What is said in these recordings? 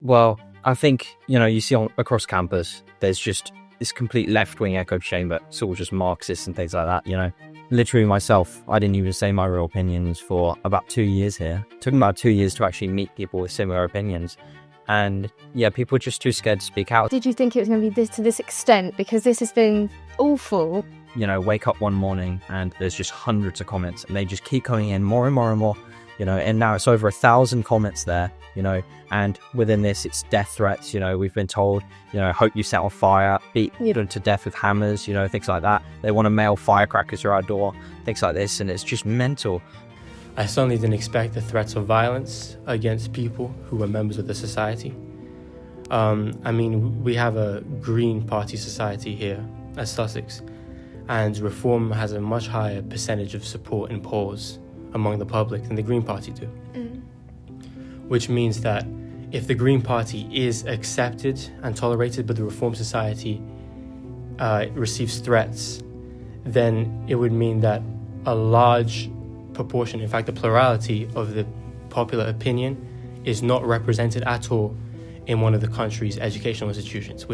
Well, I think, you see across campus, there's just this complete left-wing echo chamber. It's all just Marxists and things like that, Literally myself, I didn't even say my real opinions for about 2 years here. It took me about 2 years to actually meet people with similar opinions. And yeah, people are just too scared to speak out. Did you think it was going to be to this extent? Because this has been awful. Wake up one morning and there's just hundreds of comments and they just keep coming in more and more and more, and now it's over 1,000 comments there, and within this it's death threats. We've been told, hope you set on fire, beat them to death with hammers, things like that. They want to mail firecrackers to our door, things like this, and it's just mental. I certainly didn't expect the threats of violence against people who were members of the society. We have a Green Party society here at Sussex, and Reform has a much higher percentage of support in polls among the public than the Green Party do. Which means that if the Green Party is accepted and tolerated but the Reform Society receives threats, then it would mean that a large proportion, in fact a plurality of the popular opinion is not represented at all in one of the country's educational institutions,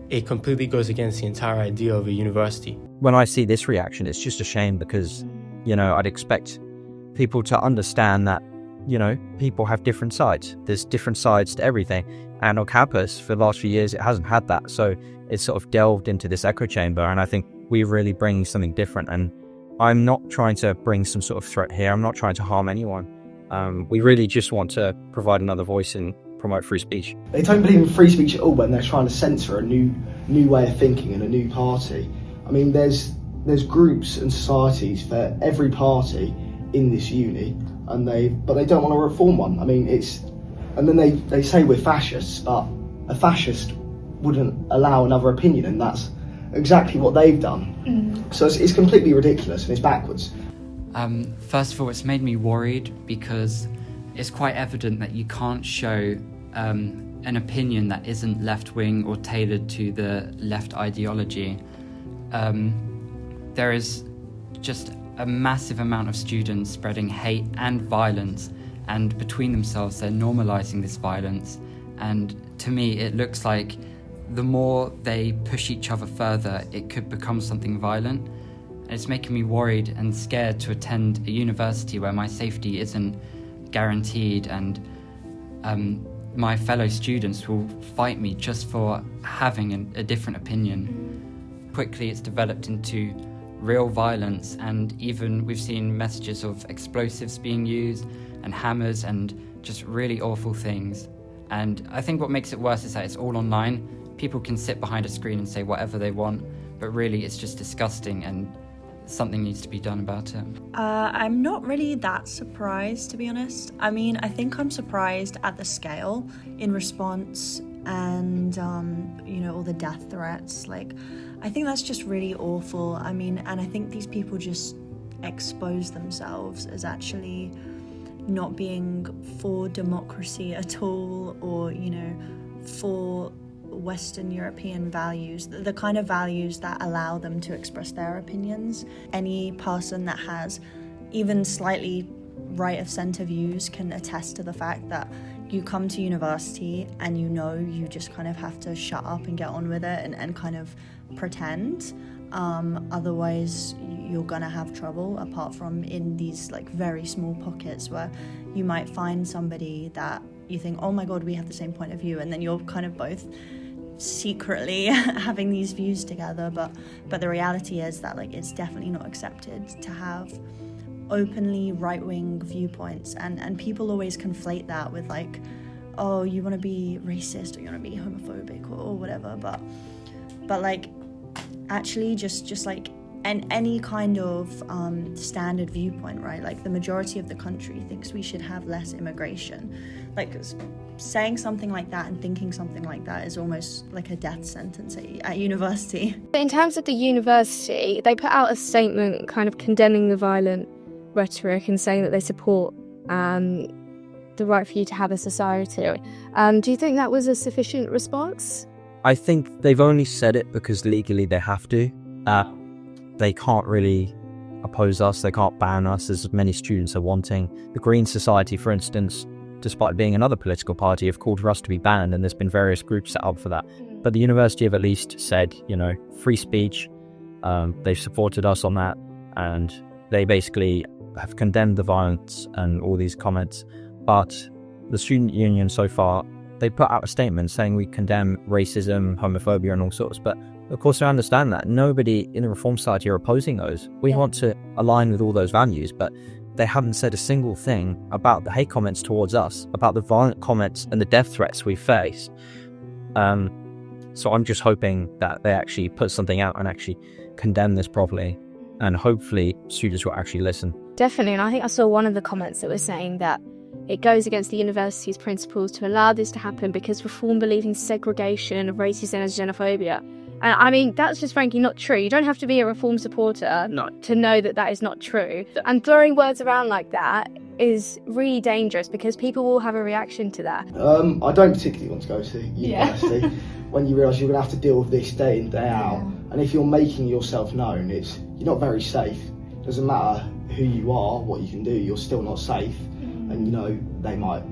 it completely goes against the entire idea of a university. When I see this reaction, it's just a shame because, I'd expect people to understand that, people have different sides. There's different sides to everything. And on campus, for the last few years, it hasn't had that. So it's sort of delved into this echo chamber. And I think we really bring something different. And I'm not trying to bring some sort of threat here. I'm not trying to harm anyone. We really just want to provide another voice and promote free speech. They don't believe in free speech at all when they're trying to censor a new way of thinking and a new party. There's groups and societies for every party in this uni, but they don't want to reform one. And then they say we're fascists, but a fascist wouldn't allow another opinion, and that's exactly what they've done. So it's completely ridiculous and it's backwards. First of all, it's made me worried because it's quite evident that you can't show an opinion that isn't left-wing or tailored to the left ideology. There is just a massive amount of students spreading hate and violence, and between themselves they're normalizing this violence, and to me it looks like the more they push each other further, it could become something violent. And it's making me worried and scared to attend a university where my safety isn't guaranteed, and my fellow students will fight me just for having a different opinion. Quickly it's developed into real violence, and even we've seen messages of explosives being used and hammers and just really awful things. And I think what makes it worse is that it's all online. People can sit behind a screen and say whatever they want, but really it's just disgusting and something needs to be done about it. I'm not really that surprised, to be honest. I think I'm surprised at the scale in response and, all the death threats. I think that's just really awful. And I think these people just expose themselves as actually not being for democracy at all, or, for Western European values, the kind of values that allow them to express their opinions. Any person that has even slightly right of centre views can attest to the fact that you come to university and you just kind of have to shut up and get on with it and kind of pretend. Otherwise you're gonna have trouble, apart from in these very small pockets where you might find somebody that you think, oh my god, we have the same point of view, and then you're kind of both secretly having these views together, but the reality is that it's definitely not accepted to have openly right-wing viewpoints, and people always conflate that with oh, you want to be racist or you want to be homophobic or whatever, but actually just any kind of standard viewpoint, right? The majority of the country thinks we should have less immigration. Saying something like that and thinking something like that is almost like a death sentence at university. In terms of the university, they put out a statement kind of condemning the violent rhetoric and saying that they support the right for you to have a society. Do you think that was a sufficient response? I think they've only said it because legally they have to. They can't really oppose us, they can't ban us as many students are wanting. The Green Society, for instance, despite being another political party, have called for us to be banned, and there's been various groups set up for that. But the university have at least said, free speech. They've supported us on that, and they basically have condemned the violence and all these comments. But the student union so far, they put out a statement saying we condemn racism, homophobia and all sorts. But of course I understand that. Nobody in the Reform Society are opposing those. We want to align with all those values, but they haven't said a single thing about the hate comments towards us, about the violent comments and the death threats we face. So I'm just hoping that they actually put something out and actually condemn this properly, and hopefully students will actually listen. Definitely, and I think I saw one of the comments that was saying that it goes against the university's principles to allow this to happen because Reform believe in segregation, racism and xenophobia. And I mean, that's just frankly not true. You don't have to be a Reform supporter to know that that is not true. And throwing words around like that is really dangerous because people will have a reaction to that. I don't particularly want to go to university when you realise you're going to have to deal with this day in, day out. And if you're making yourself known, you're not very safe. It doesn't matter who you are, what you can do, you're still not safe. And they might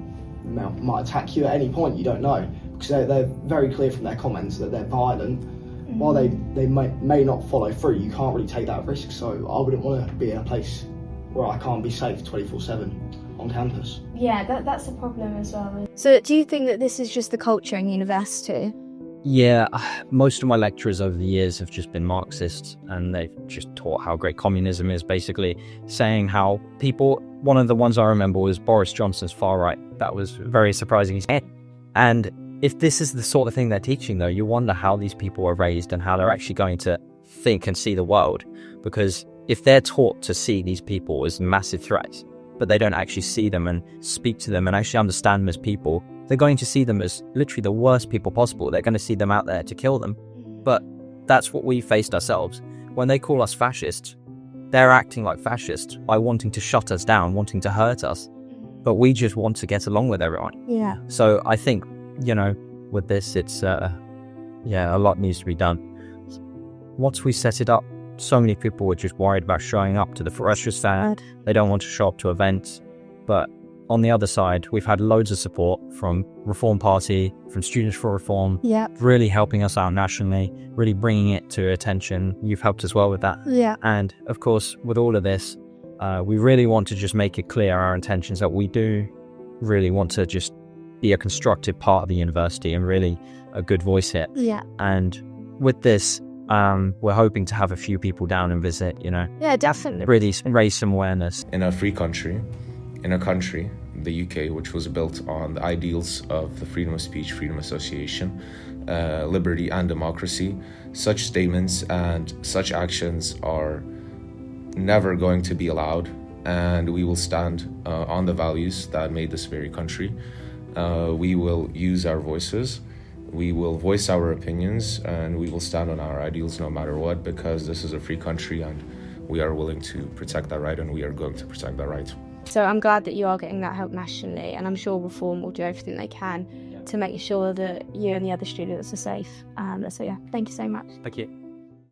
attack you at any point, you don't know. Because they're very clear from their comments that they're violent. While they may not follow through, you can't really take that risk. So I wouldn't want to be in a place where I can't be safe 24/7 on campus. Yeah, that's a problem as well. So do you think that this is just the culture in university? Yeah, most of my lecturers over the years have just been Marxists, and they've just taught how great communism is, basically saying how one of the ones I remember was Boris Johnson's far right. That was very surprising. And if this is the sort of thing they're teaching, though, you wonder how these people are raised and how they're actually going to think and see the world. Because if they're taught to see these people as massive threats, but they don't actually see them and speak to them and actually understand them as people, they're going to see them as literally the worst people possible. They're going to see them out there to kill them. But that's what we faced ourselves. When they call us fascists, they're acting like fascists by wanting to shut us down, wanting to hurt us. But we just want to get along with everyone. Yeah. So I think, with this, it's, a lot needs to be done. Once we set it up, so many people were just worried about showing up to the Freshers' Fair. They don't want to show up to events. But on the other side, we've had loads of support from Reform Party, from Students for Reform, really helping us out nationally, really bringing it to attention. You've helped as well with that. Yeah. And of course, with all of this, we really want to just make it clear our intentions that we do really want to just be a constructive part of the university and really a good voice here. Yeah. And with this, we're hoping to have a few people down and visit, Yeah, definitely. really raise some awareness. In a free country, in a country, the UK, which was built on the ideals of the freedom of speech, freedom of association, liberty and democracy, such statements and such actions are never going to be allowed, and we will stand on the values that made this very country. We will use our voices, we will voice our opinions, and we will stand on our ideals no matter what, because this is a free country and we are willing to protect that right, and we are going to protect that right. So I'm glad that you are getting that help nationally, and I'm sure Reform will do everything they can to make sure that you and the other students are safe. So yeah, thank you so much. Thank you.